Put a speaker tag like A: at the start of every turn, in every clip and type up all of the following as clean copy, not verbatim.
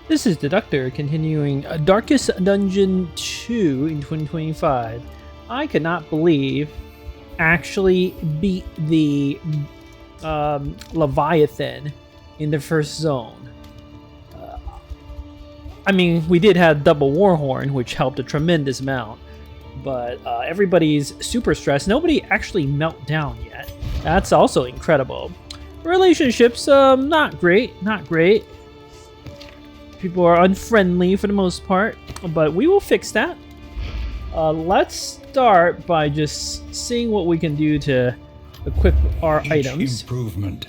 A: This is the Doctor continuing Darkest Dungeon 2 in 2025. I could not believe actually beat the Leviathan in the first zone. I mean, we did have double Warhorn, which helped a tremendous amount, but everybody's super stressed. Nobody actually melt down yet. That's also incredible. Relationships, not great, not great. People are unfriendly for the most part, but we will fix that. Let's start by just seeing what we can do to equip our items.
B: Improvement,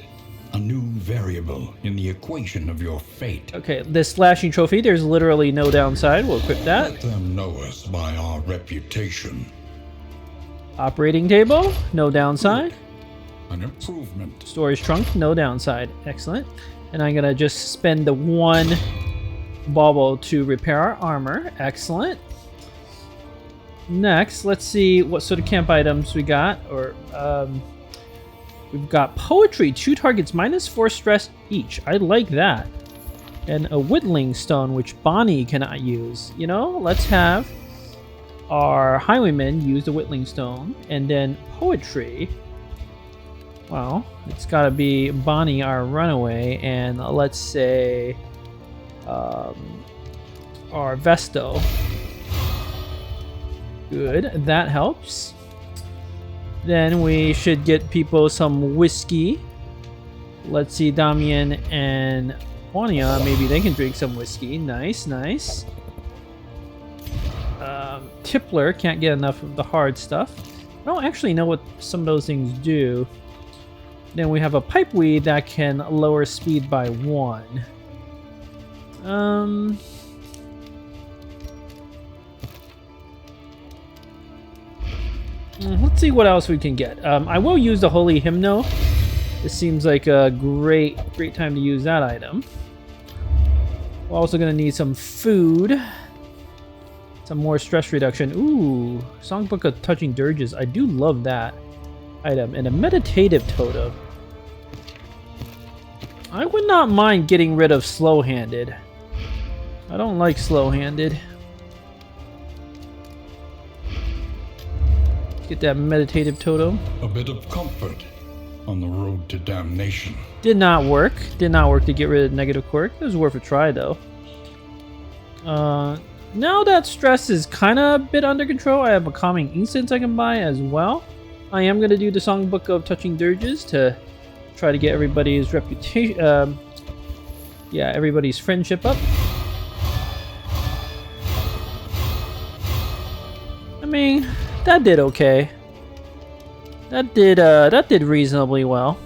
B: a new variable in the equation of your fate.
A: Okay, this slashing trophy, there's literally no downside. We'll equip that.
B: Let them know us by our reputation.
A: Operating table, no downside.
B: An improvement.
A: Storage trunk, no downside. Excellent. And I'm gonna just spend the one bauble to repair our armor. Excellent. Next, let's see what sort of camp items we got. We've got poetry, 2 targets, -4 stress each. I like that. And a whittling stone, which Bonnie cannot use. You know, let's have our highwayman use the whittling stone. And then poetry. Well, it's gotta be Bonnie, our runaway, and let's say our Vestal. Good, that helps. Then we should get people some whiskey. Let's see, Damian and Juania, maybe they can drink some whiskey. Nice, nice. Tippler can't get enough of the hard stuff. I don't actually know what some of those things do. Then we have a pipeweed that can lower speed by 1. Let's see what else we can get. I will use the Holy Hymno. This seems like a great time to use that item. We're also going to need some food. Some more stress reduction. Ooh, Songbook of Touching Dirges. I do love that item. And a meditative totem. I would not mind getting rid of slow-handed. I don't like slow-handed. Get that meditative totem.
B: A bit of comfort on the road to damnation.
A: Did not work. Did not work to get rid of negative quirk. It was worth a try though. Now that stress is kind of a bit under control, I have a calming incense I can buy as well. I am going to do the Songbook of Touching Dirges to try to get everybody's reputation, everybody's friendship up. I mean, that did okay. That did reasonably well.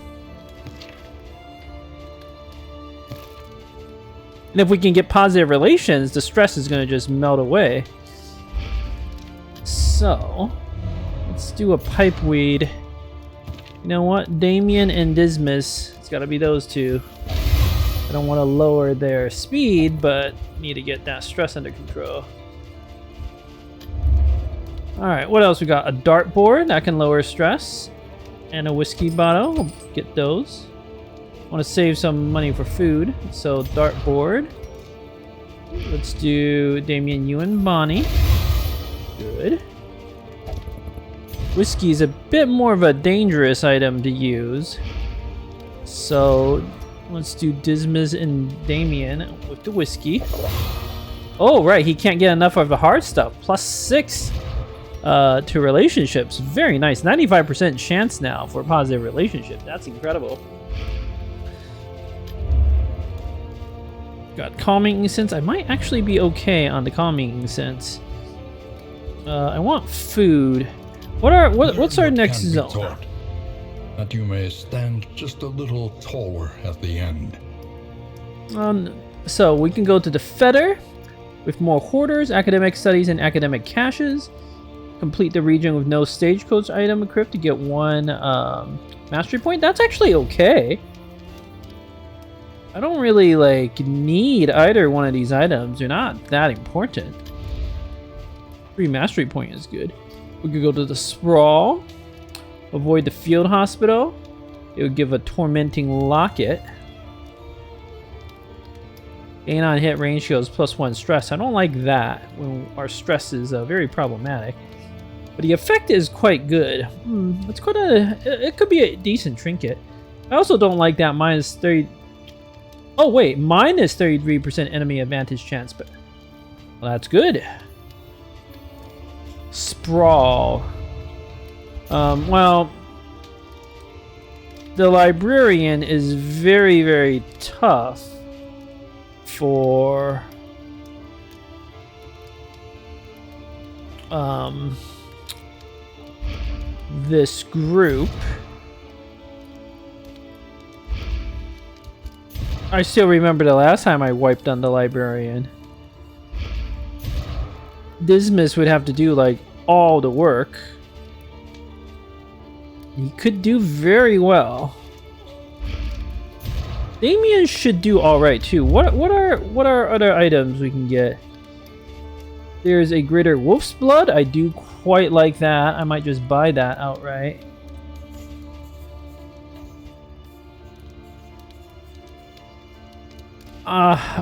A: And if we can get positive relations, the stress is going to just melt away. So, let's do a pipeweed. You know what? Damien and Dismas. It's got to be those two. I don't want to lower their speed, but need to get that stress under control. Alright, what else we got? A dartboard that can lower stress. And a whiskey bottle. We'll get those. Want to save some money for food. So, dartboard. Let's do Damien, you, and Bonnie. Good. Whiskey is a bit more of a dangerous item to use. So, let's do Dismas and Damien with the whiskey. Oh, right, he can't get enough of the hard stuff. +6 to relationships. Very nice. 95% chance now for a positive relationship. That's incredible. Got calming incense. I might actually be okay on the calming incense. I want food. What's our next zone?
B: That you may stand just a little taller at the end.
A: So we can go to the Fetter with more hoarders, academic studies, and academic caches. Complete the region with no stagecoach item equipped to get 1 mastery point. That's actually okay. I don't really need either one of these items. They're not that important. 3 mastery point is good. We could go to the Sprawl. Avoid the field hospital. It would give a tormenting locket. Gain on hit, range heals, +1 stress. I don't like that when our stress is very problematic. But the effect is quite good. It's quite it could be a decent trinket. I also don't like that minus 30. Oh wait, minus 33% enemy advantage chance. But well, that's good. Sprawl. Well, the Librarian is very, very tough for this group. I still remember the last time I wiped on the Librarian. Dismiss would have to do like all the work. He could do very well. Damien should do all right too. What are other items we can get? There's a greater wolf's blood. I do quite like that. I might just buy that outright.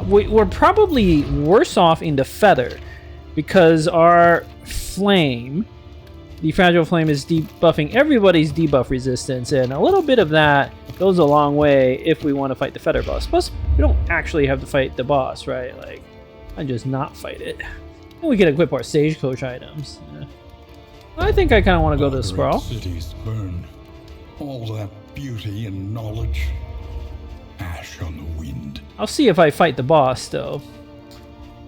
A: We're probably worse off in the feather because our flame, the fragile flame, is debuffing everybody's debuff resistance, and a little bit of that goes a long way if we want to fight the feather boss. Plus, we don't actually have to fight the boss, right? Like, I just not fight it. And we can equip our stagecoach items. Yeah. I think I kind of want to go to the Sprawl.
B: Cities burn. All that beauty and knowledge. Ash on the wind.
A: I'll see if I fight the boss, though.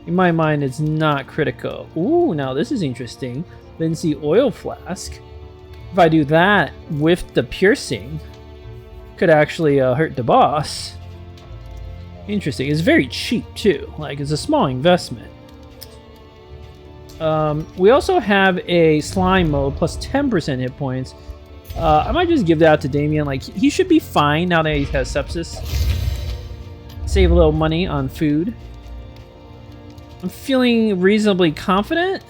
A: In my mind, it's not critical. Ooh, now this is interesting. Lindsay oil flask. If I do that with the piercing, could actually hurt the boss. Interesting. It's very cheap too. Like, it's a small investment. We also have a slime mode plus 10% hit points. I might just give that to Damien. Like, he should be fine now that he has sepsis. Save a little money on food. I'm feeling reasonably confident.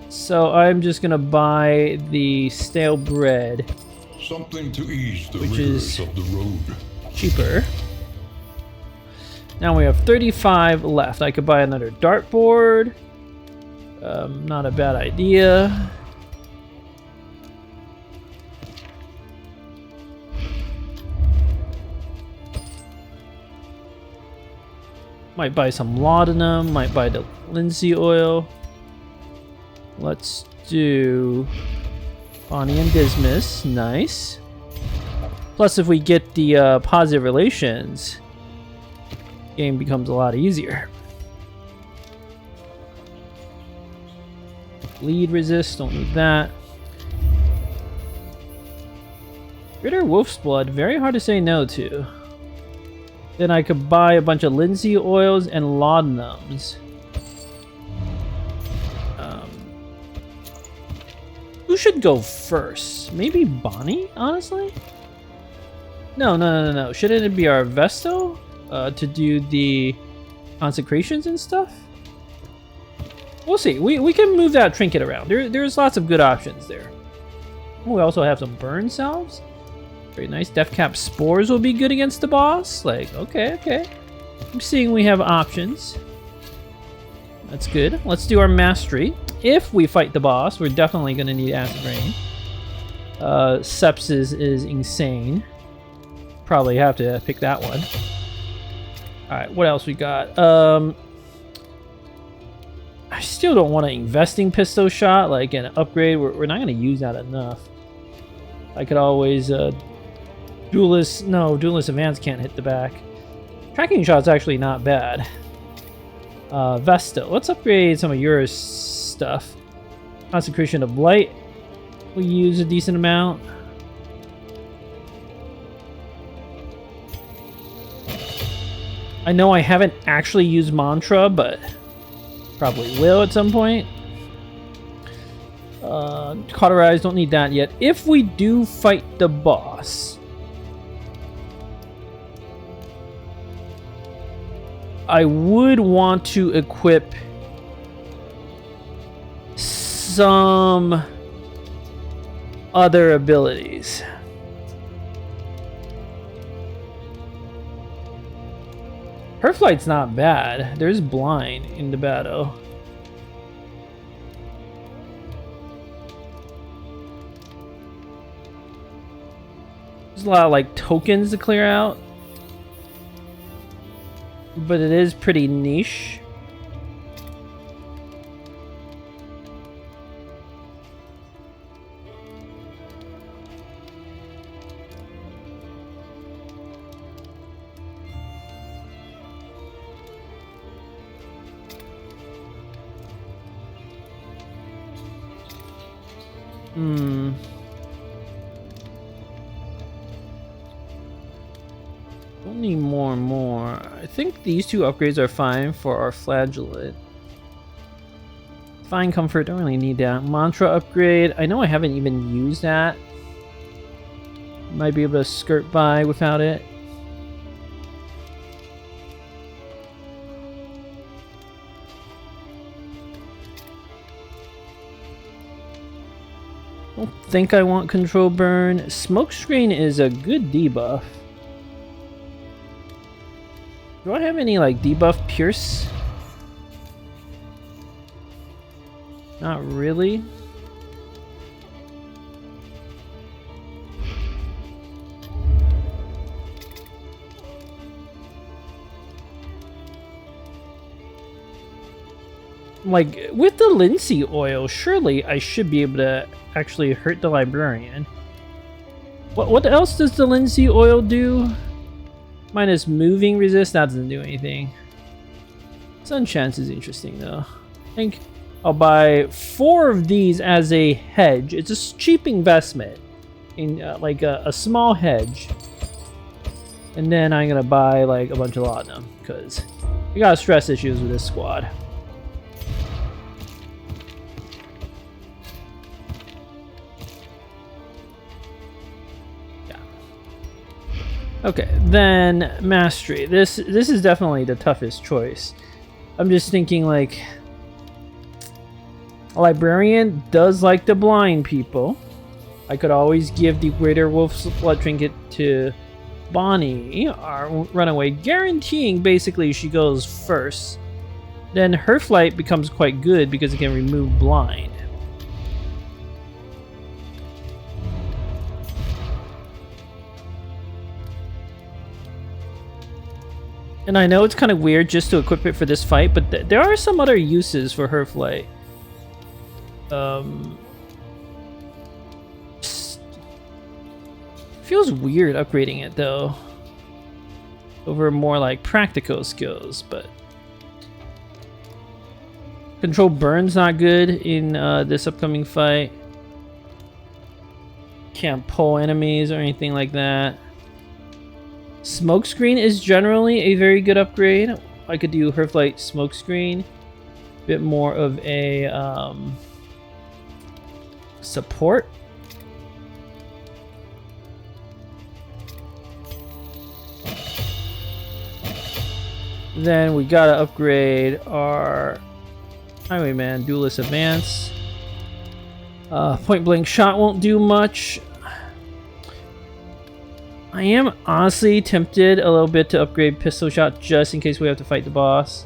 A: So I'm just gonna buy the stale bread.
B: Something to ease the
A: which
B: rigors
A: is
B: of the road.
A: Cheaper. Now we have 35 left. I could buy another dartboard. Not a bad idea. Might buy some laudanum. Might buy the linseed oil. Let's do Bonnie and Dismiss. Nice. Plus, if we get the positive relations, game becomes a lot easier. Bleed resist, don't need that. Greater Wolf's Blood, very hard to say no to. Then I could buy a bunch of linseed oils and laudanums. Who should go first? Maybe Bonnie, honestly? No. Shouldn't it be our Vestal to do the consecrations and stuff? We'll see. We can move that trinket around. There's lots of good options there. We also have some burn salves. Very nice. Death Cap Spores will be good against the boss. Like, okay. I'm seeing we have options. That's good. Let's do our mastery. If we fight the boss, we're definitely going to need Acid Rain. Sepsis is insane. Probably have to pick that one. Alright, what else we got? I still don't want an investing pistol shot, like an upgrade. We're not going to use that enough. I could always... Duelist... No, Duelist Advance can't hit the back. Tracking shot's actually not bad. Vestal. Let's upgrade some of your stuff. Consecration of Light. We use a decent amount. I know I haven't actually used Mantra, but probably will at some point. Cauterize, don't need that yet. If we do fight the boss, I would want to equip some other abilities. Her flight's not bad. There's blind in the battle. There's a lot of like tokens to clear out, but it is pretty niche. Don't need more and more. I think these two upgrades are fine for our Flagellant. Fine comfort, don't really need that. Mantra upgrade, I know I haven't even used that. Might be able to skirt by without it. Don't think I want control burn. Smokescreen is a good debuff. Do I have any like debuff pierce? Not really. Like, with the linseed oil, surely I should be able to actually hurt the Librarian. What else does the linseed oil do? Minus moving resist, that doesn't do anything. Sun chance is interesting though. I think I'll buy 4 of these as a hedge. It's a cheap investment in like a small hedge. And then I'm gonna buy like a bunch of laudanum because we got stress issues with this squad. Okay, then mastery. This is definitely the toughest choice. I'm just thinking like a Librarian does like the blind people. I could always give the Greater Wolf's Blood Trinket to Bonnie, our Runaway, guaranteeing basically she goes first. Then her flight becomes quite good because it can remove blind. And I know it's kind of weird just to equip it for this fight, but there are some other uses for her flight. Feels weird upgrading it though. Over more like practical skills, but control burn's not good in this upcoming fight. Can't pull enemies or anything like that. Smokescreen is generally a very good upgrade. I could do her flight smokescreen. Bit more of a support. Then we gotta upgrade our Highwayman Duelist Advance. Point blank shot won't do much. I am honestly tempted a little bit to upgrade pistol shot just in case we have to fight the boss.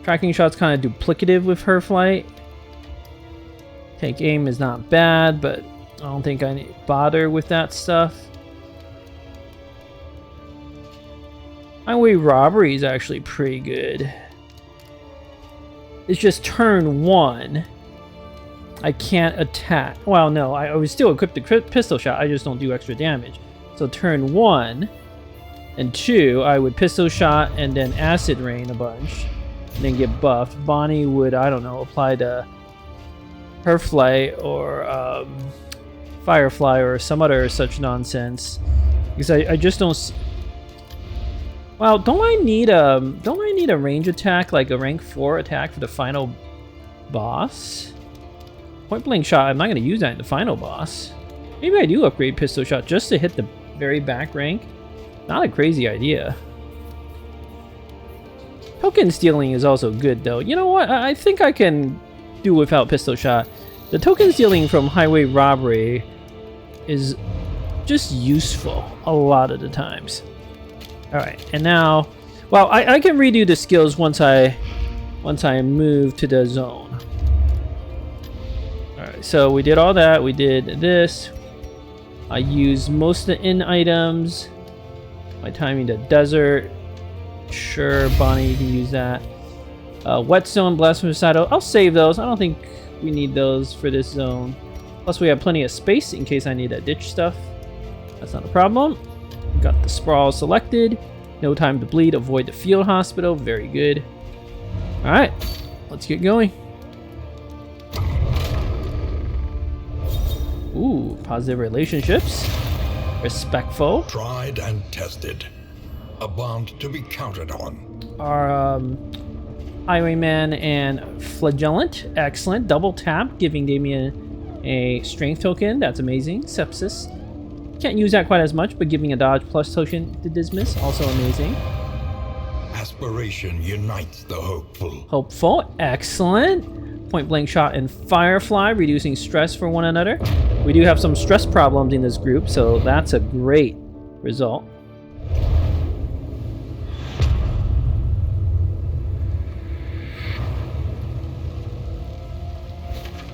A: Tracking shot's kind of duplicative with her flight. Take aim is not bad, but I don't think I need to bother with that stuff. Highway robbery is actually pretty good. It's just turn 1. I can't attack. Well, no, I was still equipped the pistol shot. I just don't do extra damage. So turn 1 and 2, I would pistol shot and then acid rain a bunch, and then get buffed. Bonnie would, I don't know, apply to her flight or Firefly or some other such nonsense. Because I just don't. Well, don't I need a range attack, like a rank 4 attack for the final boss? Point blank shot, I'm not going to use that in the final boss. Maybe I do upgrade pistol shot just to hit the very back rank. Not a crazy idea. Token stealing is also good though. You know what? I think I can do without pistol shot. The token stealing from highway robbery is just useful a lot of the times. All right, and now, well, I can redo the skills once I move to the zone. All right, so we did all that. We did this. I used most of the inn items. My timing the desert. Sure, Bonnie, you can use that. Whetstone, Blasphemous Saddle. I'll save those. I don't think we need those for this zone. Plus, we have plenty of space in case I need to ditch stuff. That's not a problem. Got the Sprawl selected. No time to bleed. Avoid the field hospital. Very good. All right, let's get going. Ooh, positive relationships. Respectful.
B: Tried and tested. A bond to be counted on.
A: Our Highwayman and Flagellant. Excellent. Double tap, giving Damien a strength token. That's amazing. Sepsis. Can't use that quite as much, but giving a dodge plus token to dismiss. Also amazing.
B: Aspiration unites the hopeful.
A: Hopeful. Excellent. Point blank shot and Firefly, reducing stress for one another. We do have some stress problems in this group, so that's a great result.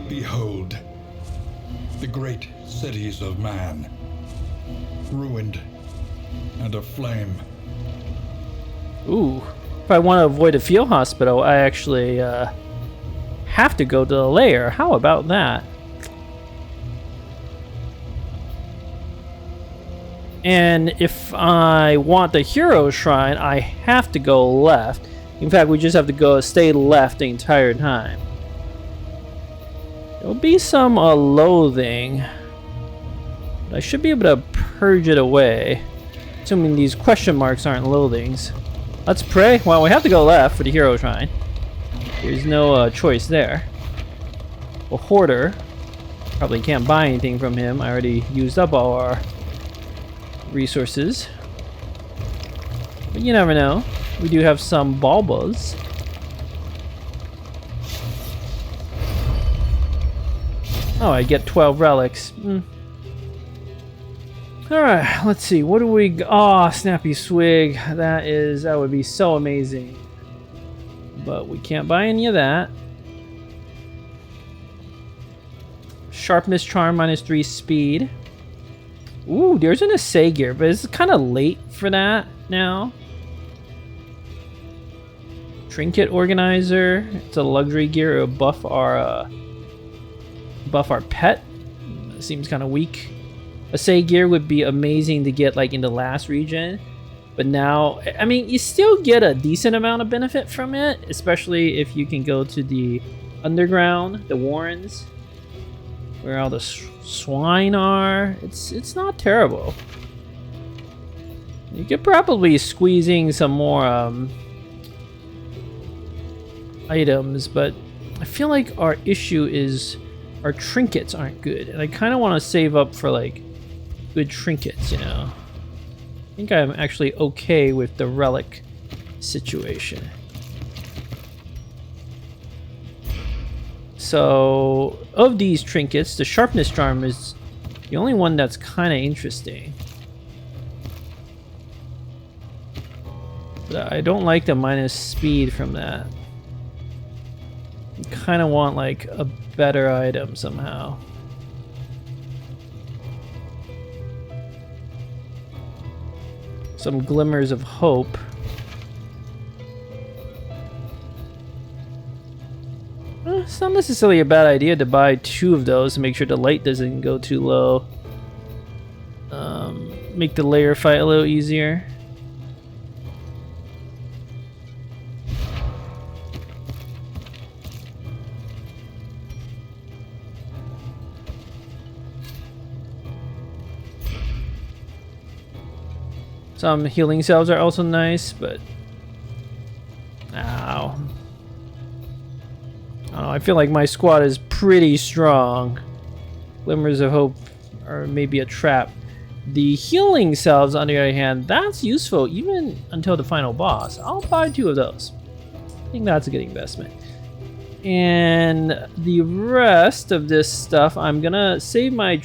B: Behold, the great cities of man, ruined and aflame.
A: Ooh, if I want to avoid a field hospital, I actually have to go to the lair. How about that? And if I want the hero shrine, I have to go left. In fact, we just have to stay left the entire time. There'll be some loathing. But I should be able to purge it away. Assuming these question marks aren't loathings. Let's pray. Well, we have to go left for the hero shrine. There's no choice there. A Hoarder. Probably can't buy anything from him. I already used up all our resources. But you never know. We do have some Balbas. Oh, I get 12 relics. Alright, let's see. What do we... Oh, Snappy Swig. That would be so amazing. But we can't buy any of that. Sharpness Charm -3 speed. Ooh, there's an assay gear, but it's kind of late for that now. Trinket Organizer. It's a luxury gear. It'll buff our pet. It seems kind of weak. Assay gear would be amazing to get like in the last region, but now, I mean, you still get a decent amount of benefit from it, especially if you can go to the underground, the warrens, where all the swine are. It's not terrible. You could probably squeezing some more items, but I feel like our issue is our trinkets aren't good, and I kind of want to save up for like good trinkets, you know. I think I'm actually okay with the relic situation. So, of these trinkets, the Sharpness Charm is the only one that's kind of interesting. But I don't like the minus speed from that. I kind of want like a better item somehow. Some glimmers of hope. It's not necessarily a bad idea to buy 2 of those to make sure the light doesn't go too low. Make the layer fight a little easier. Some healing cells are also nice, but... Ow. Oh, I feel like my squad is pretty strong. Glimmers of Hope are maybe a trap. The healing cells, on the other hand, that's useful even until the final boss. I'll buy 2 of those. I think that's a good investment. And the rest of this stuff, I'm gonna save my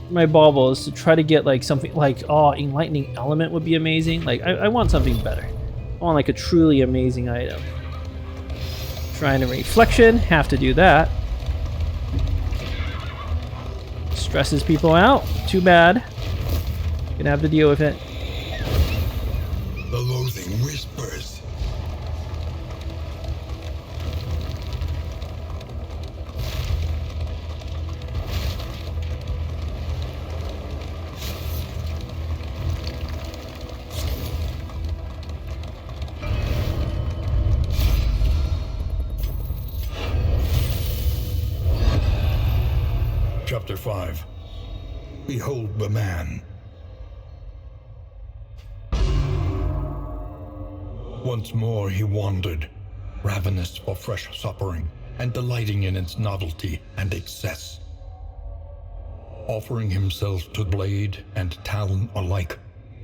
A: my baubles to try to get like something like, oh, enlightening element would be amazing. Like I want something better. I want like a truly amazing item. Trying to reflection, have to do that. Stresses people out. Too bad. Gonna have to deal with it.
B: The loathing whispers. Chapter 5. Behold the man. Once more he wandered, ravenous for fresh suppering, and delighting in its novelty and excess. Offering himself to blade and talon alike,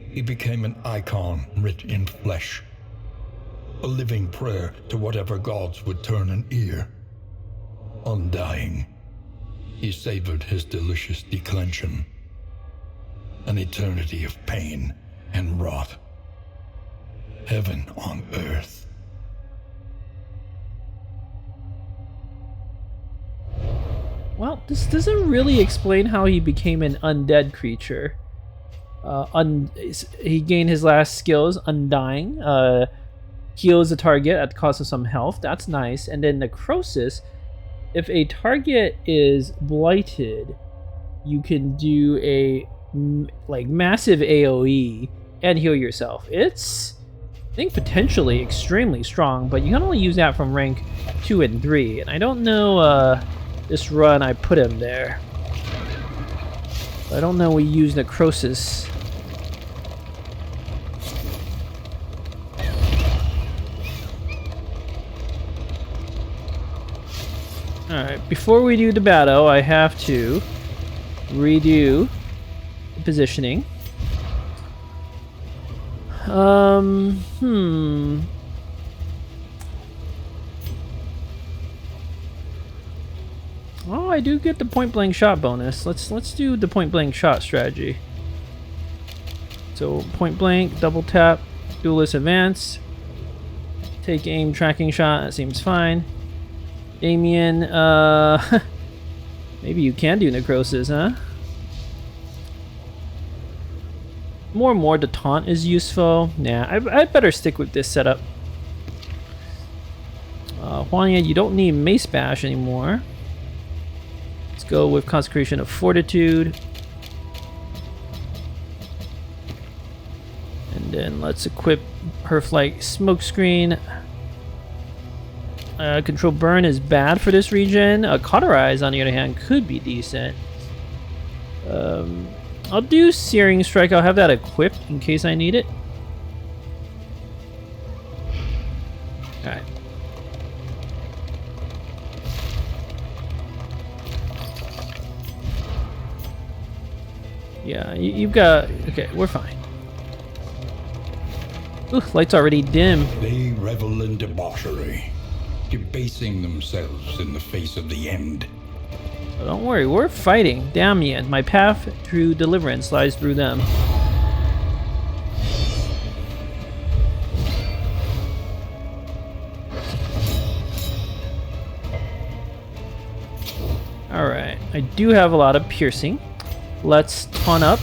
B: he became an icon writ in flesh. A living prayer to whatever gods would turn an ear. Undying, he savored his delicious declension. An eternity of pain and wrath. Heaven on earth.
A: Well, this doesn't really explain how he became an undead creature. He gained his last skills, Undying. Heals a target at the cost of some health. That's nice. And then Necrosis. If a target is blighted, you can do a like massive AoE and heal yourself. It's, I think, potentially extremely strong, but you can only use that from rank 2 and 3. And I don't know this run I put him there. I don't know we use Necrosis. Alright, before we do the battle, I have to redo the positioning. Oh, I do get the point blank shot bonus. Let's do the point blank shot strategy. So point blank, double tap, duelist advance, take aim, tracking shot. That seems fine. Damien, maybe you can do Necrosis, huh? More and more, the taunt is useful. Nah, I'd better stick with this setup. Huanya, you don't need Mace Bash anymore. Let's go with Consecration of Fortitude. And then let's equip Hearthlight Smokescreen. Control Burn is bad for this region. Cauterize, on the other hand, could be decent. I'll do Searing Strike. I'll have that equipped in case I need it. Alright. Yeah, you've got... Okay, we're fine. Ooh, light's already dim.
B: They revel in debauchery, debasing themselves in the face of the end.
A: Oh, don't worry, we're fighting. Damien, my path through deliverance lies through them. Alright, I do have a lot of piercing. Let's taunt up.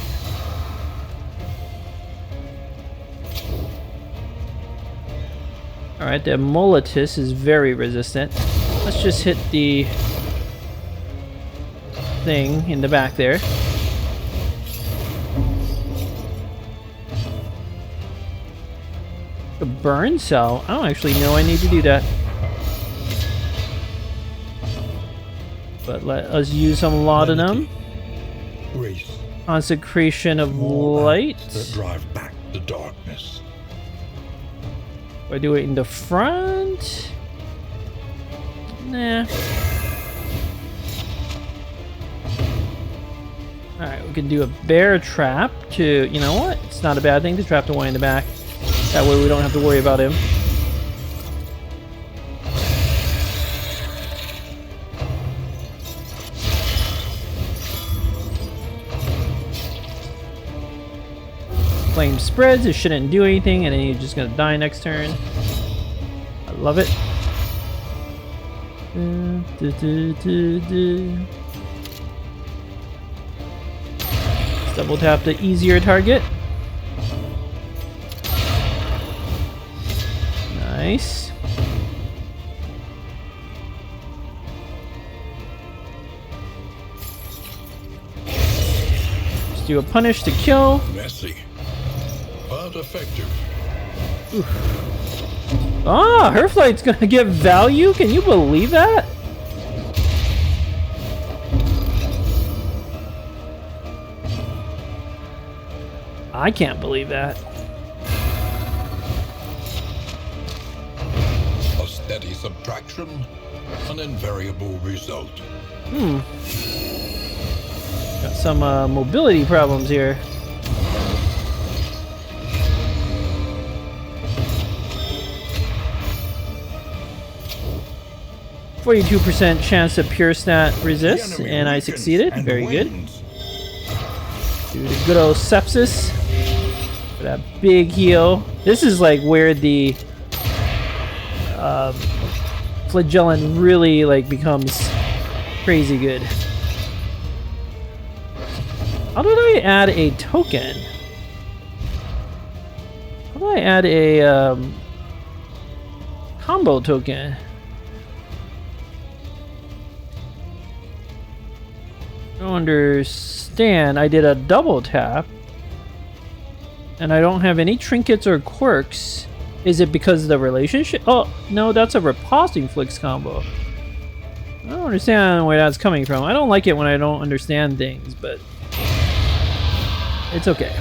A: Alright, the Molitus is very resistant. Let's just hit the thing in the back there. A burn cell? I don't actually know I need to do that. But let us use some laudanum.
B: Grace.
A: Consecration of light.
B: That drive back the darkness.
A: Do I do it in the front? Nah. Alright, we can do a bear trap to... You know what? It's not a bad thing to trap the one in the back. That way we don't have to worry about him. Flame spreads, it shouldn't do anything, and then you're just gonna die next turn. I love it. Let's double tap the easier target. Nice. Just do a punish to kill.
B: Messy, but effective.
A: Oof. Ah, her flight's gonna get value? Can you believe that? I can't believe that.
B: A steady subtraction, an invariable result.
A: Got some mobility problems here. %42% chance to pure stat resist, and I succeeded. Very good. Do the good old sepsis. For that big heal. This is like where the Flagellant really like becomes crazy good. How did I add a token? How do I add a combo token? I don't understand. I did a double tap and I don't have any trinkets or quirks. Is it because of the relationship? Oh, no, that's a riposting flicks combo. I don't understand where that's coming from. I don't like it when I don't understand things, but it's okay.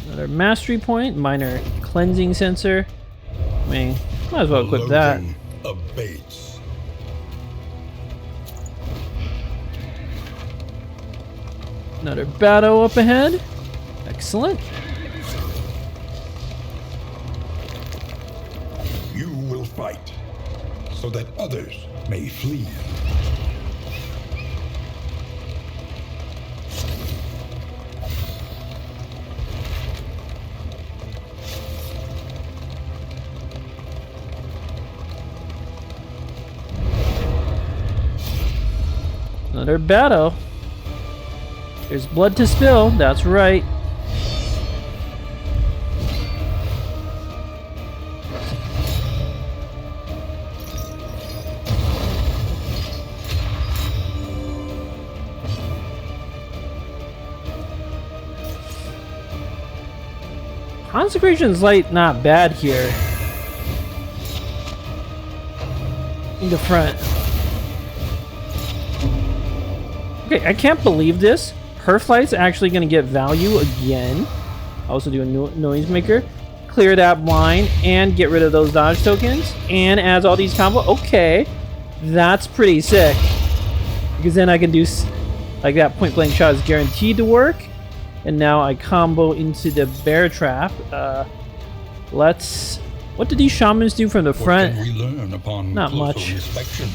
A: Another mastery point, minor cleansing sensor. I mean, might as well equip that.
B: Abates.
A: Another battle up ahead. Excellent.
B: You will fight so that others may flee.
A: Another battle. There's blood to spill, that's right. Consecration's Light not bad here. In the front. Okay, I can't believe this. Her flight's actually going to get value again. Also do a noisemaker. Clear that blind and get rid of those dodge tokens. And adds all these combo. Okay, that's pretty sick. Because then I can do like that point blank shot is guaranteed to work. And now I combo into the bear trap. What did these shamans do from the front?
B: What can we learn upon
A: Not
B: closer
A: much.
B: inspection?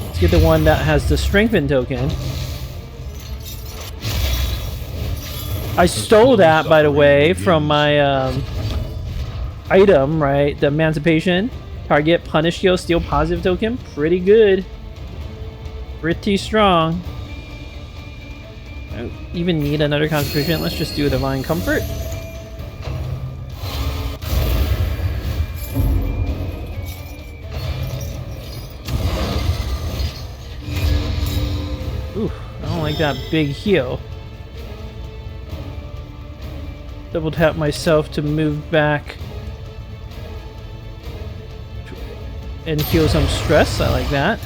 A: Let's get the one that has the strengthen token. I stole that, by the way, from my item, right? The Emancipation. Target, punish heal, steal positive token. Pretty good. Pretty strong. I don't even need another concentration. Let's just do a Divine Comfort. Ooh, I don't like that big heal. Double tap myself to move back and heal some stress. I like that.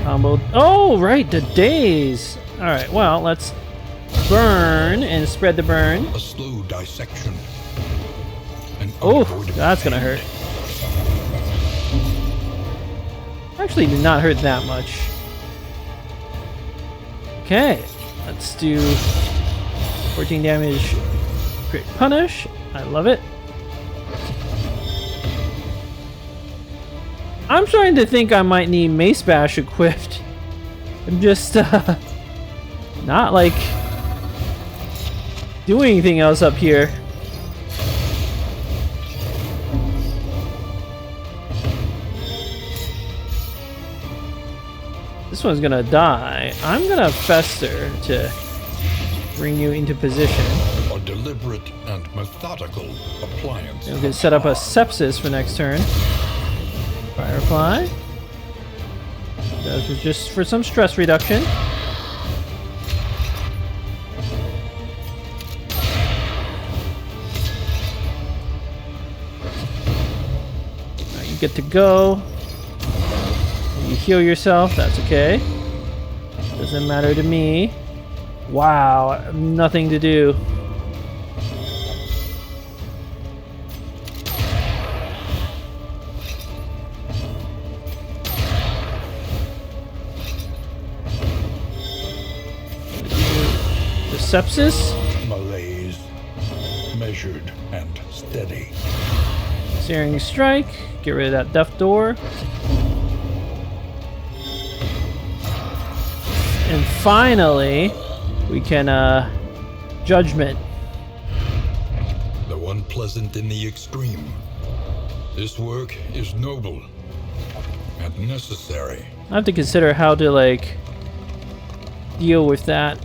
A: Combo. Oh, right, the days. All right, well, let's burn and spread the burn.
B: A slow dissection.
A: Oh, that's gonna hurt. Actually, did not hurt that much. Okay, let's do 14 damage, crit punish. I love it. I'm starting to think I might need Mace Bash equipped. I'm just not like doing anything else up here. This one's gonna die. I'm gonna Fester to bring you into position.
B: A deliberate and methodical appliance.
A: We can set up a Sepsis for next turn. Firefly. That was just for some stress reduction. Now you get to go. You heal yourself, that's okay. Doesn't matter to me. Wow, nothing to do. The Sepsis.
B: Malaise. Measured and steady.
A: Searing Strike. Get rid of that Death Door. And finally, we can, Judgment.
B: Though unpleasant in the extreme, this work is noble and necessary.
A: I have to consider how to, like, deal with that.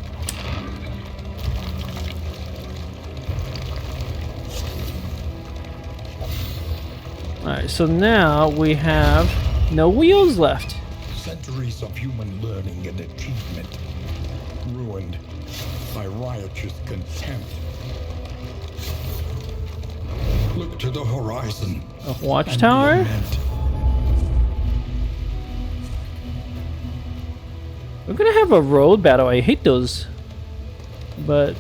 A: Alright, so now we have no wheels left.
B: Centuries of human learning and achievement ruined by riotous contempt. Look to the horizon.
A: A watchtower?
B: And be lament.
A: We're gonna have a road battle. I hate those, but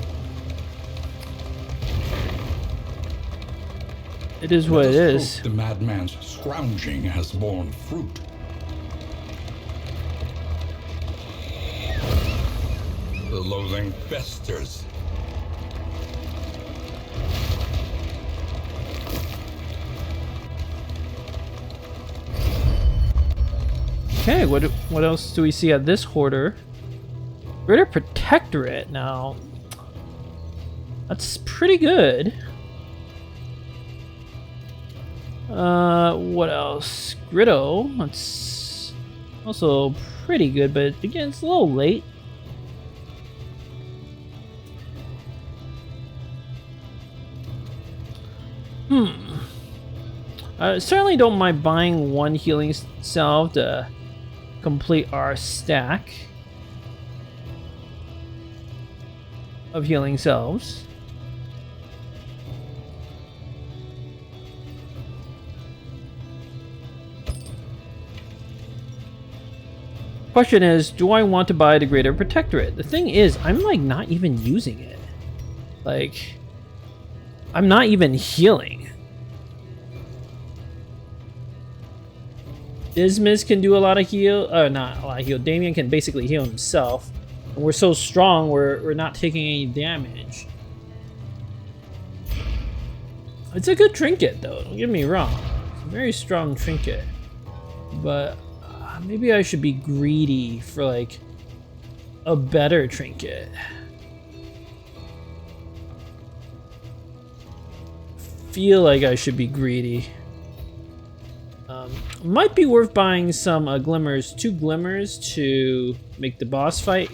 A: it is what it is.
B: The madman's scrounging has borne fruit. The loathing festers.
A: Okay, what else do we see at this Hoarder? Greater Protectorate now. That's pretty good. What else? Gritto. That's also pretty good, but again, it's a little late. I certainly don't mind buying one healing salve to complete our stack of healing salves. Question is, do I want to buy the Greater Protectorate? The thing is, I'm like not even using it. Like, I'm not even healing. Dismas can do a lot of heal, not a lot of heal. Damien can basically heal himself. And we're so strong, we're not taking any damage. It's a good trinket though, don't get me wrong. It's a very strong trinket. But maybe I should be greedy for like a better trinket. Feel like I should be greedy. Might be worth buying some glimmers, 2 glimmers to make the boss fight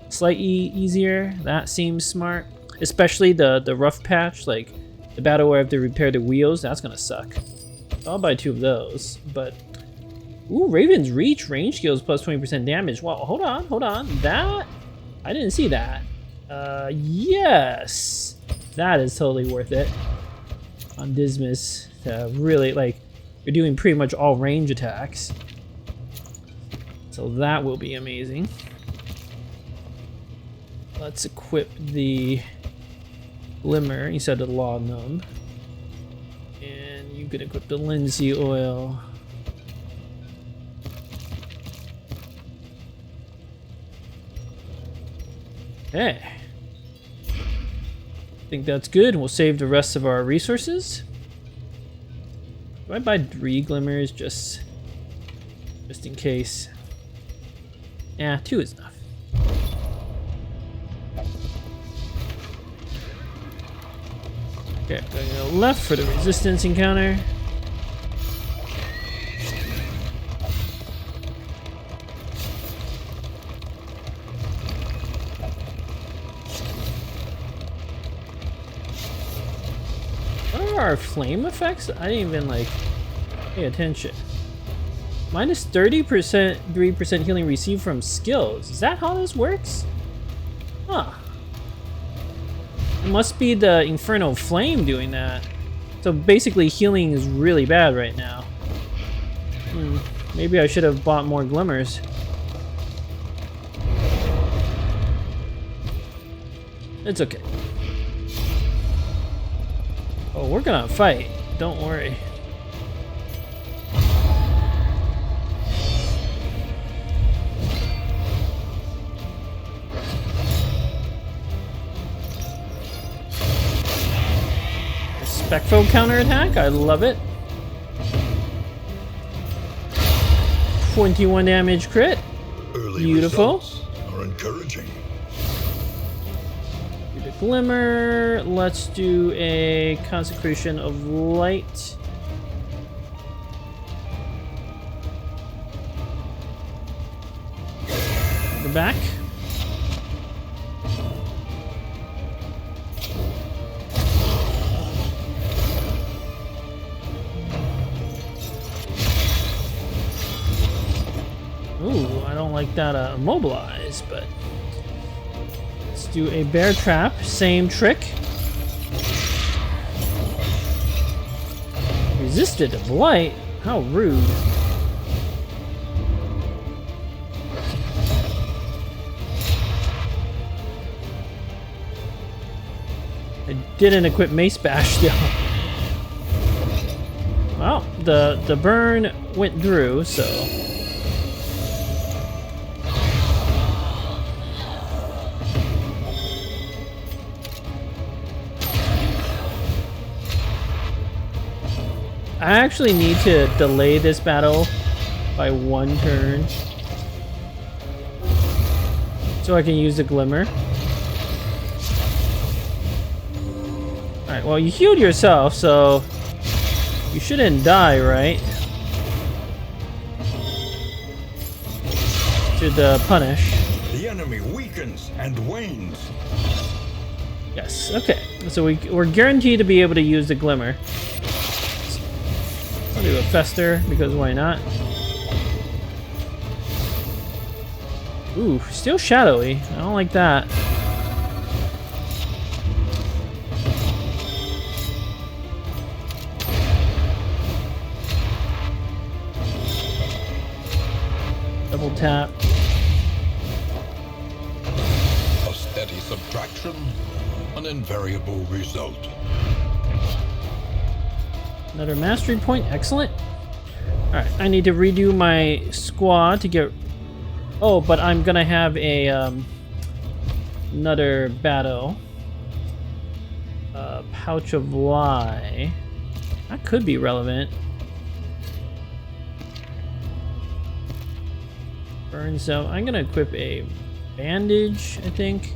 A: slightly easier. That seems smart, especially the rough patch, like the battle where I have to repair the wheels. That's gonna suck. I'll buy 2 of those. But ooh, Raven's Reach range skills plus 20% damage. Wow, hold on. That I didn't see that. Yes, that is totally worth it on Dismas to really like. You're doing pretty much all range attacks. So that will be amazing. Let's equip the Glimmer instead of the Laudanum. And you can equip the Lindsay Oil. Okay. I think that's good. We'll save the rest of our resources. Do I buy 3 glimmers just Just in case. Yeah, 2 is enough. Okay, I'm going to go left for the resistance encounter. What are our flame effects? I didn't even like pay attention. Minus 30%, 3% healing received from skills. Is that how this works? Huh. It must be the Infernal Flame doing that. So basically healing is really bad right now. Maybe I should have bought more glimmers. It's okay. Oh, we're gonna fight. Don't worry. Spectral counterattack, I love it. 21 damage crit.
B: Early
A: Beautiful.
B: results are encouraging.
A: Do the glimmer. Let's do a consecration of light. The back. Ooh, I don't like that immobilize, but let's do a bear trap. Same trick. Resisted of light? How rude. I didn't equip Mace Bash though. Well, the burn went through, so I actually need to delay this battle by 1 turn so I can use the glimmer. Alright, well you healed yourself, so you shouldn't die, right? To the punish.
B: The enemy weakens and wanes.
A: Yes, okay. So we're guaranteed to be able to use the glimmer. I'll do a Fester, because why not? Ooh, still shadowy. I don't like that. Double tap.
B: A steady subtraction, an invariable result.
A: Another mastery point, excellent. Alright, I need to redo my squad to get... Oh, but I'm gonna have a, another battle. Pouch of Lie. That could be relevant. Burn Zone. I'm gonna equip a bandage, I think.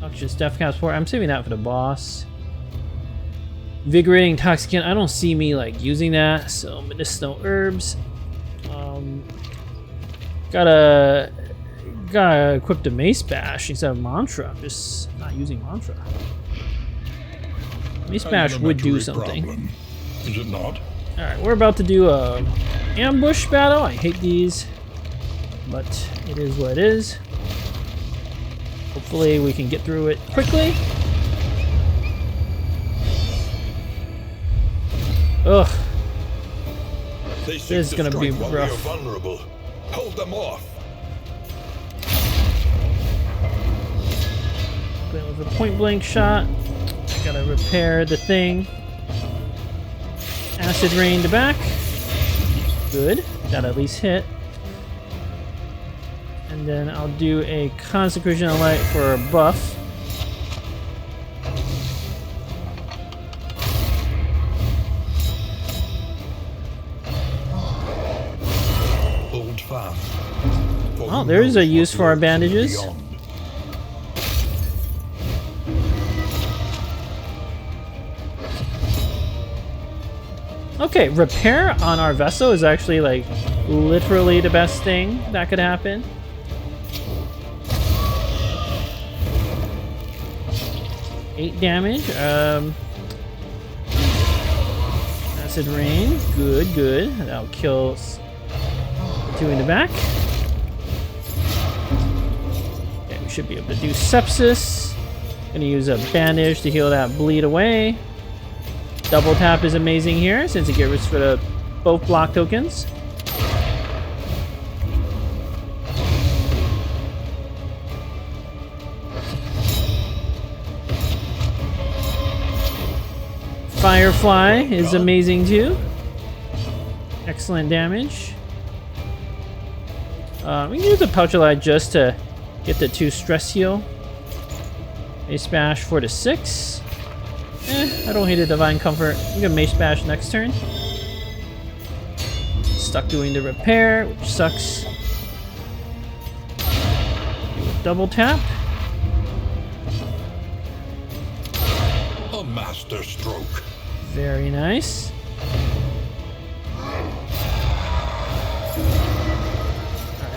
A: Noxious Death Cap Support. I'm saving that for the boss. Invigorating Intoxicant. I don't see me like using that, so medicinal herbs. Gotta equip the Mace Bash instead of Mantra. I'm just not using Mantra. Mace Bash would do something.
B: Problem, is it not?
A: Alright, we're about to do a ambush battle. I hate these, but it is what it is. Hopefully we can get through it quickly. Ugh. This is gonna be rough.
B: Vulnerable. Hold them off.
A: Going with a point blank shot. Gotta repair the thing. Acid rain to back. Good. That at least hit. And then I'll do a Consecration of Light for a buff.
B: fast.
A: Oh, there's a use for our bandages. Okay, repair on our Vestal is actually like literally the best thing that could happen. Eight damage. Acid rain. Good, good. That'll kill two in the back. Okay, we should be able to do sepsis. Gonna use a bandage to heal that bleed away. Double tap is amazing here since it gets rid of both block tokens. Firefly is amazing too. Excellent damage. We can use the pouch light just to get the 2 stress heal. Mace bash for the 6. I don't hate a divine comfort. We can mace bash next turn. Stuck doing the repair, which sucks. Double tap.
B: A master stroke.
A: Very nice. Alright,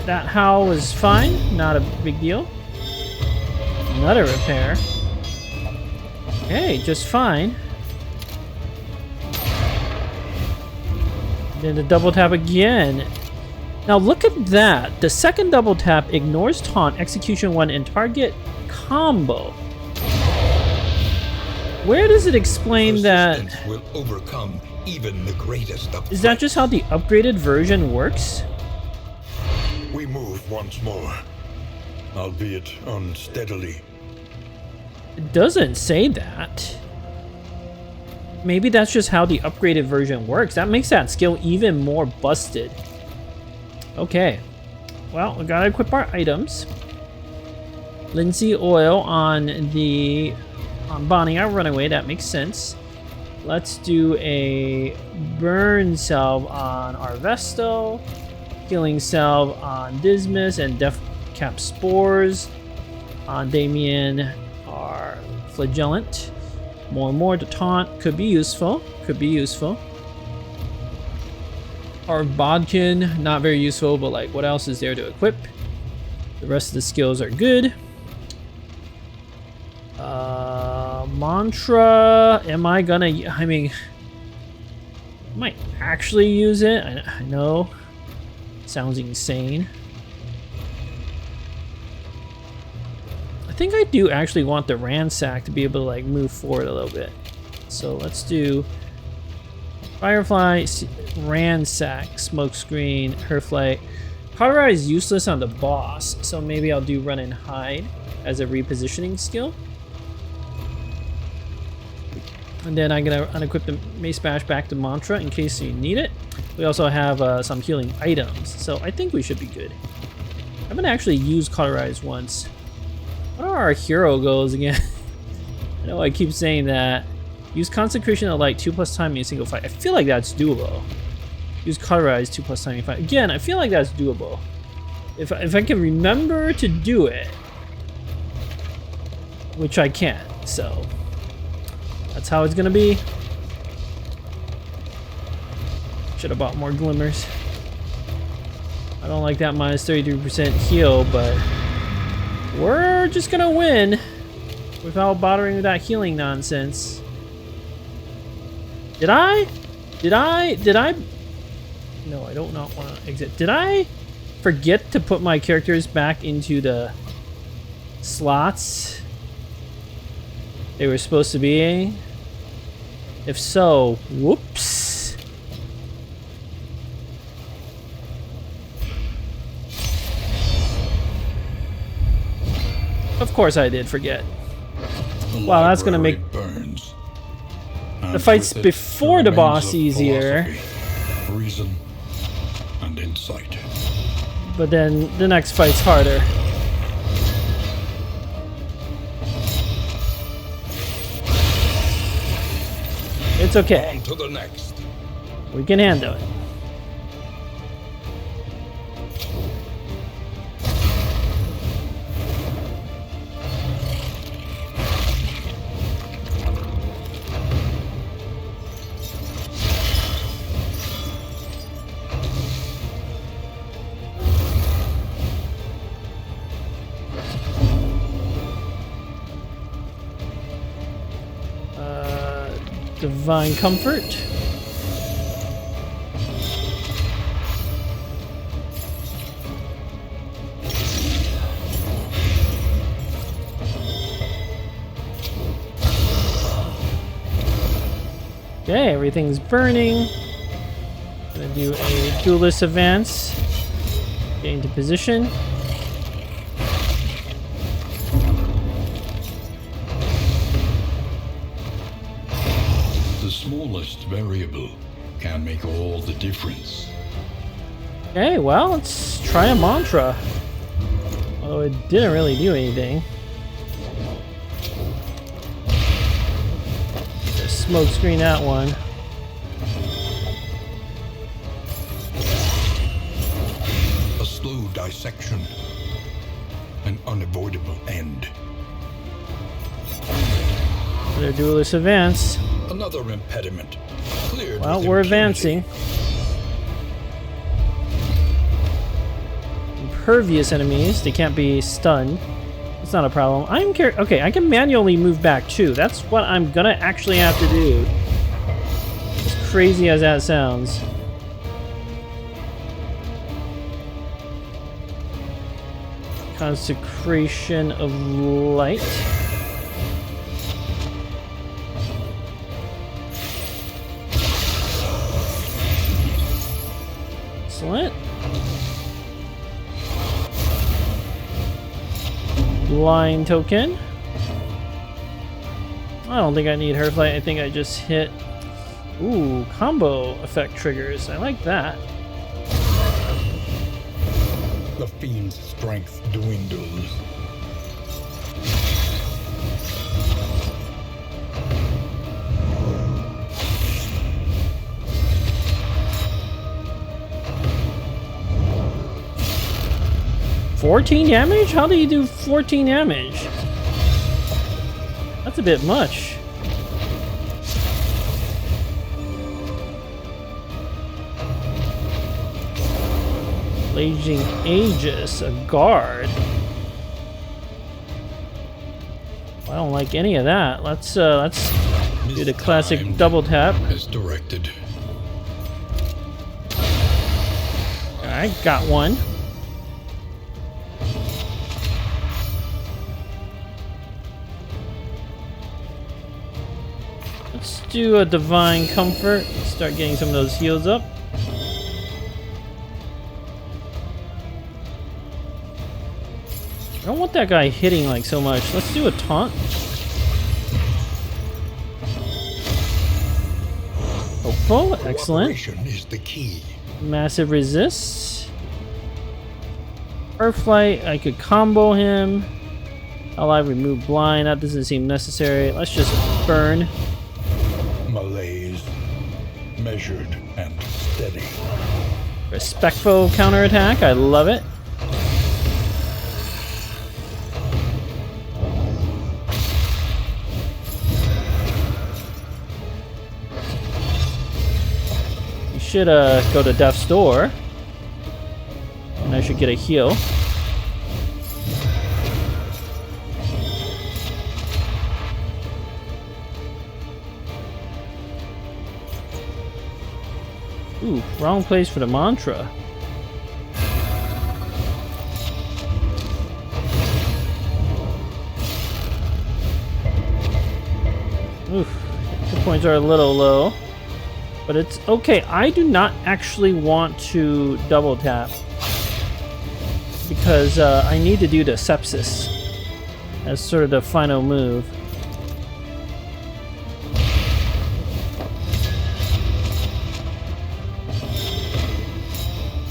A: that howl was fine. Not a big deal. Another repair. Okay, just fine. Then the double tap again. Now look at that. The second double tap ignores taunt, execution 1, and target combo. Where does it explain that?
B: Will overcome even the greatest of
A: Is that just how the upgraded version works?
B: We move once more, albeit unsteadily.
A: It doesn't say that. Maybe that's just how the upgraded version works. That makes that skill even more busted. Okay. Well, we gotta equip our items. Linseed oil on Bonnie, our Runaway. That makes sense. Let's do a burn salve on our Vestal. Healing salve on Dismas and Death Cap Spores on Damien. Our Flagellant. More and more to taunt. Could be useful. Could be useful. Our Bodkin, not very useful, but like what else is there to equip? The rest of the skills are good. Mantra, am I gonna, I mean, I might actually use it. I know. Sounds insane. I think I do actually want the ransack to be able to like move forward a little bit. So let's do Firefly, ransack, smokescreen, Herflight. Hoarder is useless on the boss, so maybe I'll do run and hide as a repositioning skill. And then I'm gonna unequip the Mace Bash back to Mantra in case you need it. We also have some healing items, so I think we should be good. I haven't actually used Cauterize once. What are our hero goals again? I know I keep saying that. Use Consecration of Light 2+ time in a single fight. I feel like that's doable. Use Cauterize 2+ time in a fight. Again, I feel like that's doable. If I can remember to do it, which I can, so that's how it's gonna be. Should have bought more glimmers. I don't like that minus 33% heal, but we're just gonna win without bothering with that healing nonsense. Did I? No, I don't not want to exit. Did I forget to put my characters back into the slots they were supposed to be? If so, whoops. Of course I did forget. Wow, that's gonna make the fights before the boss easier.
B: Reason and insight.
A: But then the next fight's harder. It's okay.
B: On to the next.
A: We can handle it. Divine Comfort. Okay, everything's burning. Gonna do a duelist advance. Get into position.
B: The smallest variable can make all the difference.
A: Okay, well, let's try a mantra. Although it didn't really do anything. Just smoke screen that one.
B: A slow dissection. An unavoidable end.
A: Another duelist advance.
B: Another impediment. Cleared.
A: Well,
B: with
A: we're
B: impunity.
A: advancing. Impervious enemies, they can't be stunned. It's not a problem. Okay, I can manually move back too. That's what I'm gonna actually have to do. As crazy as that sounds. Consecration of Light. Excellent. Blind token. I don't think I need Her Flight. I think I just hit. Ooh, combo effect triggers. I like that.
B: The fiend's strength dwindles.
A: $14 damage? How do you do 14 damage? That's a bit much. Raging Aegis, a guard. I don't like any of that. Let's do the classic double tap.
B: As directed.
A: Alright, got one. Let's do a Divine Comfort. Start getting some of those heals up. I don't want that guy hitting like so much. Let's do a taunt. Hopeful, excellent.
B: Cooperation is the key.
A: Massive resist. Earthflight, I could combo him. Ally remove blind, that doesn't seem necessary. Let's just burn.
B: Malaise. Measured and steady.
A: Respectful counterattack, I love it. Should go to Death's Door, and I should get a heal. Ooh, wrong place for the mantra. Oof, the points are a little low. But it's okay. I do not actually want to double tap because I need to do the sepsis as sort of the final move.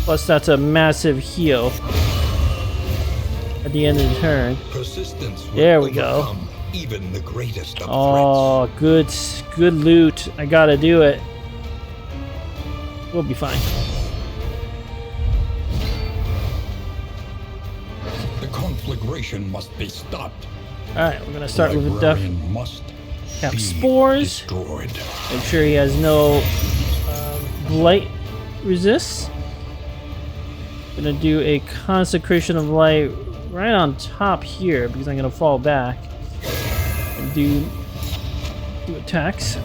A: Plus, that's a massive heal at the end of the turn.
B: Persistence will
A: There we go.
B: overcome even the greatest of
A: Oh, good loot. I gotta do it. We'll be fine.
B: The conflagration must be stopped.
A: Alright, we're gonna start with a death.
B: Librarian must
A: Cap
B: be
A: spores.
B: destroyed.
A: Make sure he has no blight resist. Gonna do a consecration of light right on top here because I'm gonna fall back and do attacks.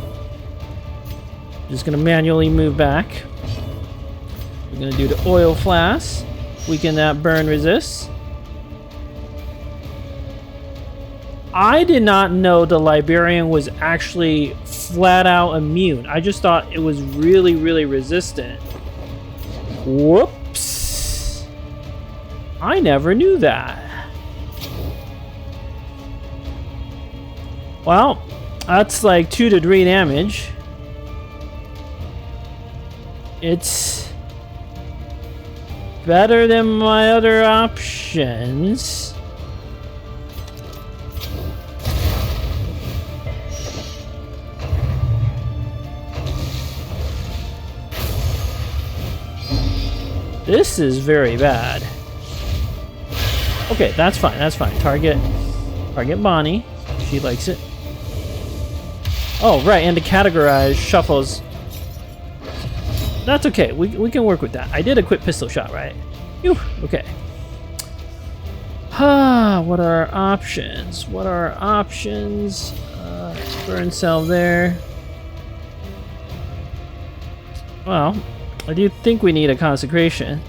A: Just gonna manually move back. We're gonna do the oil flask. Weaken that burn resist. I did not know the Librarian was actually flat out immune. I just thought it was really, really resistant. Whoops. I never knew that. Well, that's like 2 to 3 damage. It's better than my other options. This is very bad. Okay, that's fine. That's fine. Target Bonnie. She likes it. Oh, right, and to categorize shuffles. That's okay. We can work with that. I did a quick pistol shot, right? Phew, okay. What are our options? What are our options? Burn cell there. Well, I do think we need a consecration.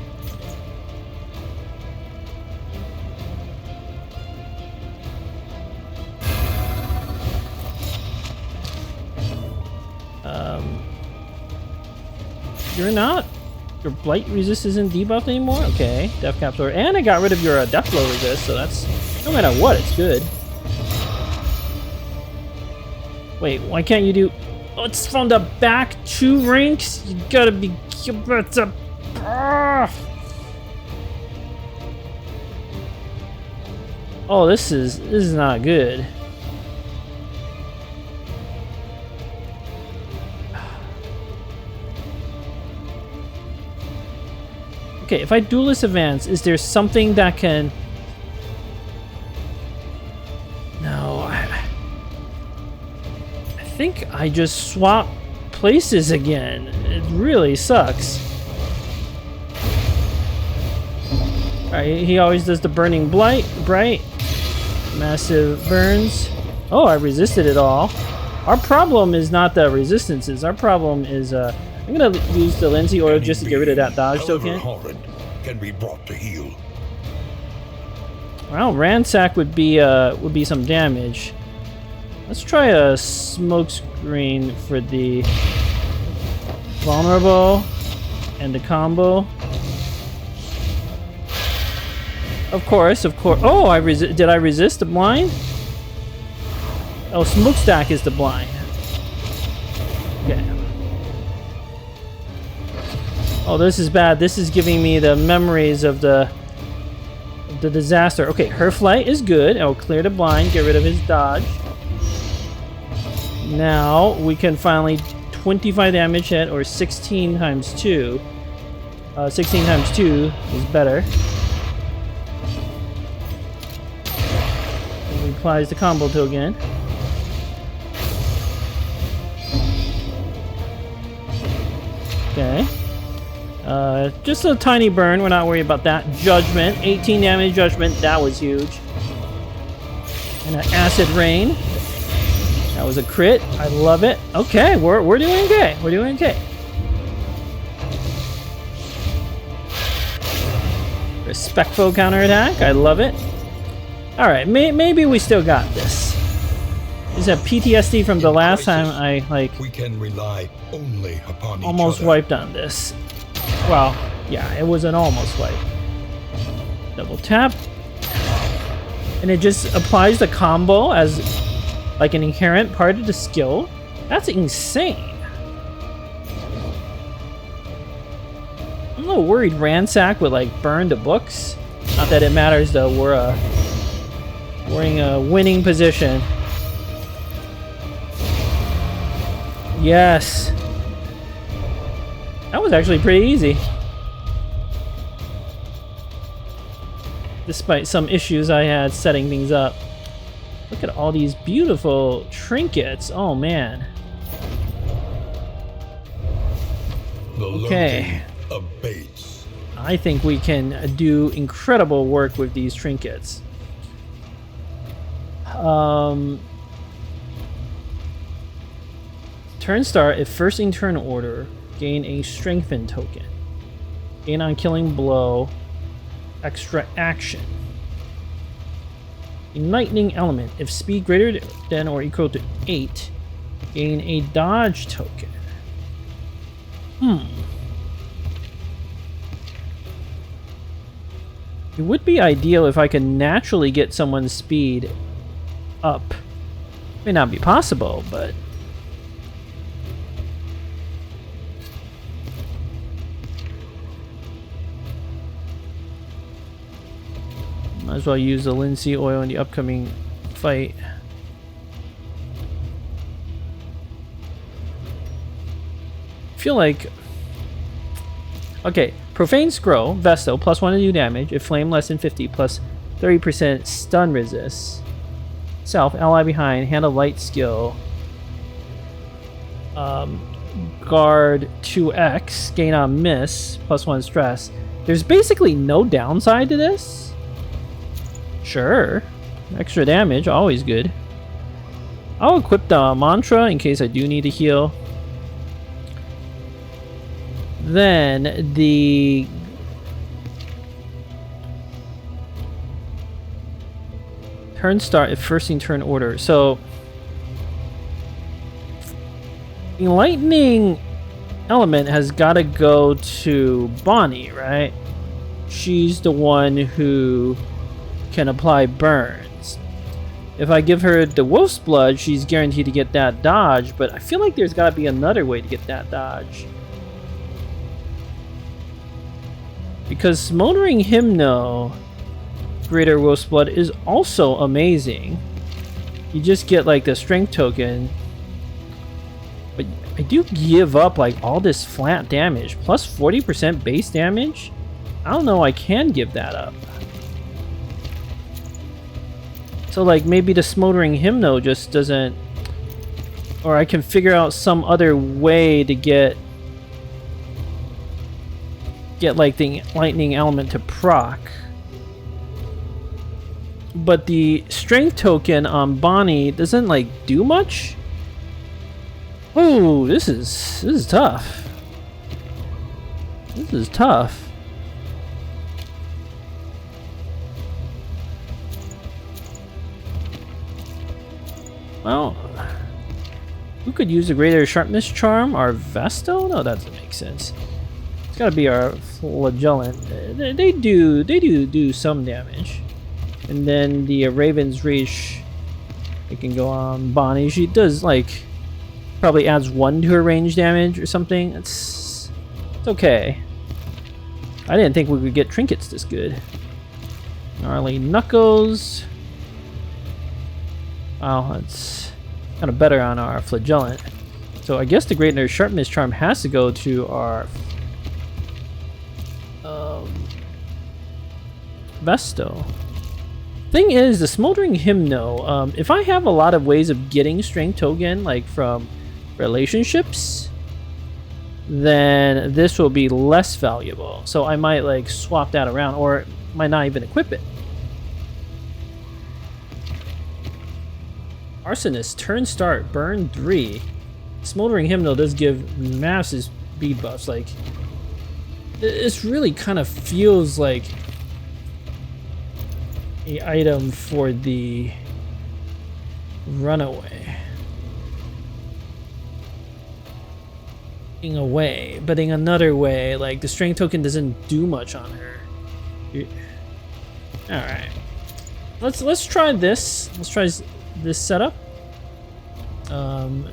A: You're not. Your blight resist isn't debuffed anymore? Okay. Death capsule. And I got rid of your death blow resist, so that's... No matter what, it's good. Wait, why can't you do... Oh, it's from the back 2 ranks? You gotta be... Oh, this is not good. Okay, if I duelist advance, is there something that can... No, I think I just swap places again. It really sucks. Alright, he always does the burning bright. Massive burns. Oh, I resisted it all. Our problem is not the resistances. Our problem is... I'm gonna use the Lindsay oil just to get rid of that dodge token.
B: Horrid can be brought to heal.
A: Well, ransack would be some damage. Let's try a smoke screen for the vulnerable and the combo. Of course. Oh, did I resist the blind? Oh, smokestack is the blind. Okay. Oh, this is bad. This is giving me the memories of the disaster. Okay, her flight is good. I'll clear the blind, get rid of his dodge. Now we can finally 25 damage hit, or 16 times 2. 16 times 2 is better. And he applies the combo token. Okay. Just a tiny burn, we're not worried about that. Judgment, 18 damage judgment, that was huge. And an acid rain. That was a crit, I love it. Okay, we're doing okay, we're doing okay. Respectful counterattack, I love it. Alright, maybe we still got this. Is that PTSD from the last time I,
B: we can rely only upon
A: almost
B: each other.
A: wiped on this. Well, yeah, it was an almost wipe. Double tap. And it just applies the combo as like an inherent part of the skill. That's insane. I'm a little worried Ransack would like burn the books. Not that it matters though, we're in a winning position. Yes. That was actually pretty easy. Despite some issues I had setting things up. Look at all these beautiful trinkets. Oh man. Okay.
B: Abates.
A: I think we can do incredible work with these trinkets. Turn start, if first in turn order, gain a strengthen token. Gain on killing blow, extra action. Lightning element, if speed greater than or equal to 8, gain a dodge token. It would be ideal if I could naturally get someone's speed up. May not be possible, but might as well use the linseed oil in the upcoming fight. I feel like... Okay, Profane Scroll, Vestal, plus 1 to do damage. If flame less than 50, plus 30% stun resist. Self, ally behind, handle light skill. Guard 2x, gain on miss, plus 1 stress. There's basically no downside to this. Sure. Extra damage, always good. I'll equip the mantra in case I do need to heal. Then the turn start if first in turn order. So the lightning element has got to go to Bonnie, right? She's the one who can apply burns. If I give her the wolf's blood, she's guaranteed to get that dodge, but I feel like there's got to be another way to get that dodge. Because Smoldering Hymno, Greater Wolf's Blood, is also amazing. You just get like the strength token. But I do give up like all this flat damage. Plus 40% base damage? I don't know, I can give that up. So like maybe the Smoldering Hymno just doesn't... Or I can figure out some other way to get like the lightning element to proc. But the strength token on Bonnie doesn't like do much. Oh, this is tough. This is tough. Well, who could use a greater sharpness charm? Our Vestal? No, that doesn't make sense. It's gotta be our Flagellant. They do some damage. And then the Raven's Reach, it can go on Bonnie. She does like probably adds 1 to her range damage or something. It's okay. I didn't think we could get trinkets this good. Gnarly Knuckles. Wow, that's kind of better on our Flagellant. So I guess the Greater Sharpness Charm has to go to our Vestal. Thing is, the Smoldering Hymno, if I have a lot of ways of getting strength token, like from relationships, then this will be less valuable. So I might like swap that around, or might not even equip it. Arsonist, turn start, burn 3. Smoldering Hymno does give massive speed buffs. Like, this really kind of feels like a item for the Runaway. In a way, but in another way, like the strength token doesn't do much on her. All right, let's try this. Let's try this setup.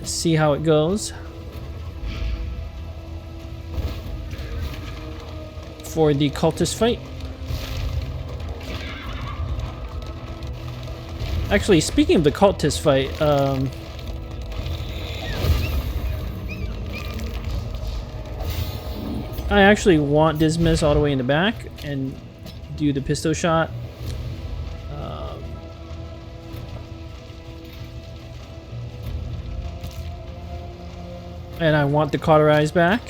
A: See how it goes. For the cultist fight. Actually, speaking of the cultist fight, I actually want Dismas all the way in the back and do the pistol shot. And I want the cauterize back.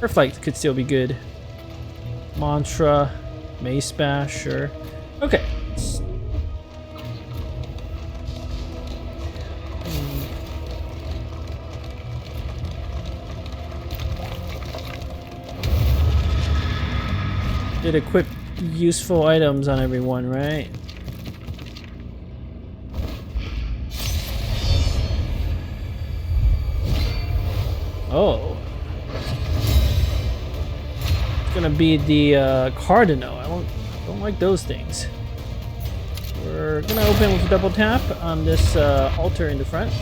A: Earthlight could still be good. Mantra, Mace Bash, sure. Okay. Did equip useful items on everyone, right? Oh. It's gonna be the Cardinal. I don't like those things. We're gonna open with a double tap on this altar in the front.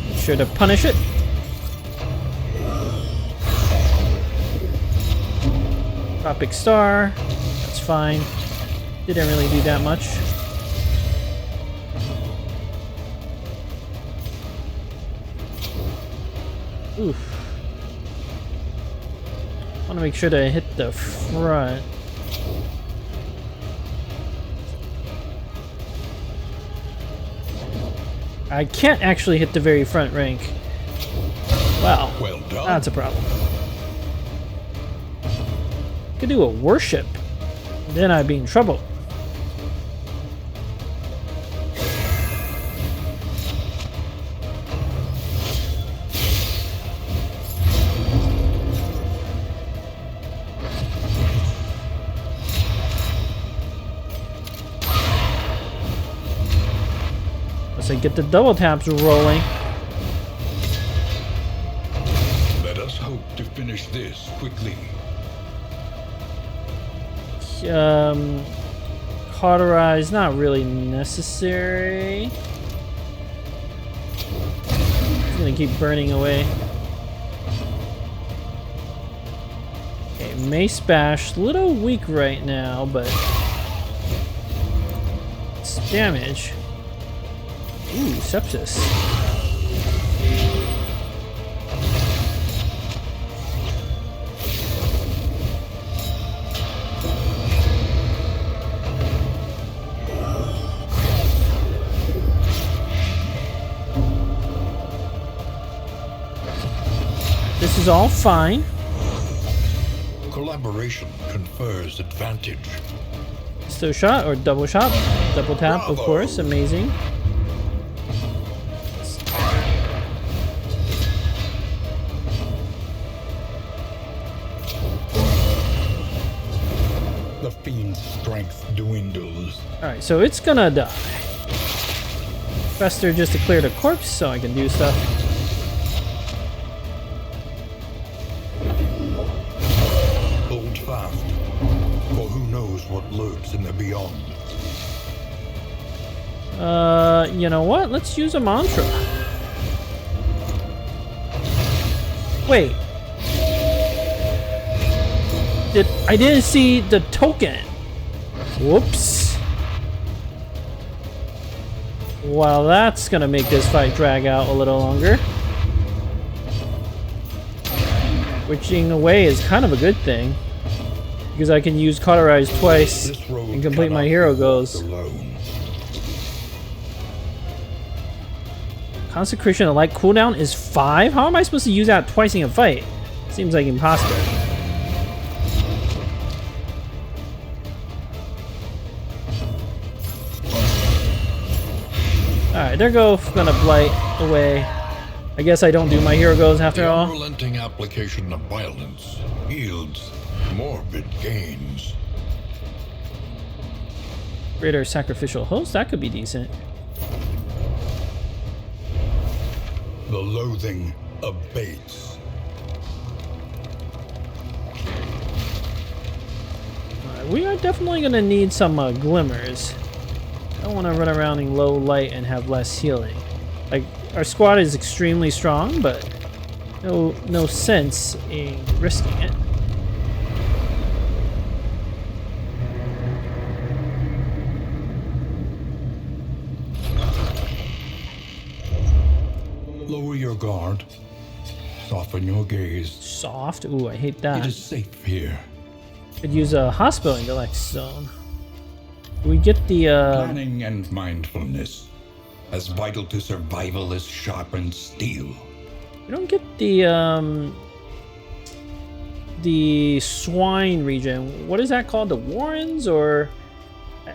A: Make sure to punish it. Tropic Star. That's fine. Didn't really do that much. Oof. I want to make sure to hit the front. I can't actually hit the very front rank. Wow.
B: Well done.
A: That's a problem. Could do a worship. Then I'd be in trouble. I get the double taps rolling.
B: Let us hope to finish this quickly.
A: Cauterize, not really necessary. It's gonna keep burning away. Okay, Mace Bash, little weak right now, but it's damage. Ooh, sepsis. This is all fine.
B: Collaboration confers advantage.
A: Still shot or double shot? Double tap,
B: Bravo.
A: of course, amazing.
B: The fiend's strength dwindles.
A: Alright, so it's gonna die. Fester just declared a corpse so I can do stuff.
B: Hold fast, for who knows what lurks in the beyond.
A: You know what? Let's use a mantra. Wait. I didn't see the token. Whoops. Well, that's gonna make this fight drag out a little longer. Switching away is kind of a good thing, because I can use Cauterize twice
B: This road
A: and complete my
B: cannot
A: hero
B: be
A: goals.
B: walked alone.
A: Consecration of Light cooldown is 5? How am I supposed to use that twice in a fight? Seems like impossible. Alright, there go gonna blight away. I guess I don't do my hero goals after
B: The
A: all.
B: unrelenting application of violence yields morbid gains.
A: Greater Sacrificial Host, that could be decent.
B: The loathing abates.
A: Alright, we are definitely gonna need some glimmers. I don't want to run around in low light and have less healing. Like, our squad is extremely strong, but no sense in risking it.
B: Lower your guard. Soften your gaze.
A: Soft? Ooh, I hate
B: It
A: that.
B: is safe here.
A: Could use a hospital in the next zone. We get the
B: Planning and mindfulness, as vital to survival as sharpened steel.
A: we don't get the swine region. What is that called? The Warrens, or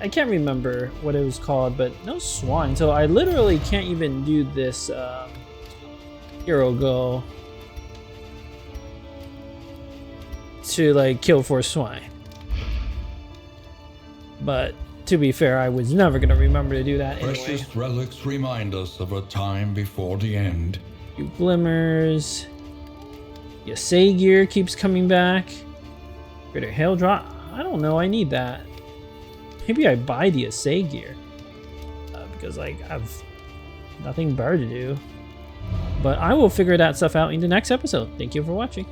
A: I can't remember what it was called, but no swine. So I literally can't even do this hero go to like kill 4 swine. But to be fair, I was never gonna remember to do that anyway.
B: Precious relics remind us of a time before the end.
A: Few glimmers. The assay gear keeps coming back. Greater hail drop. I don't know. I need that. Maybe I buy the assay gear because like I've nothing better to do. But I will figure that stuff out in the next episode. Thank you for watching.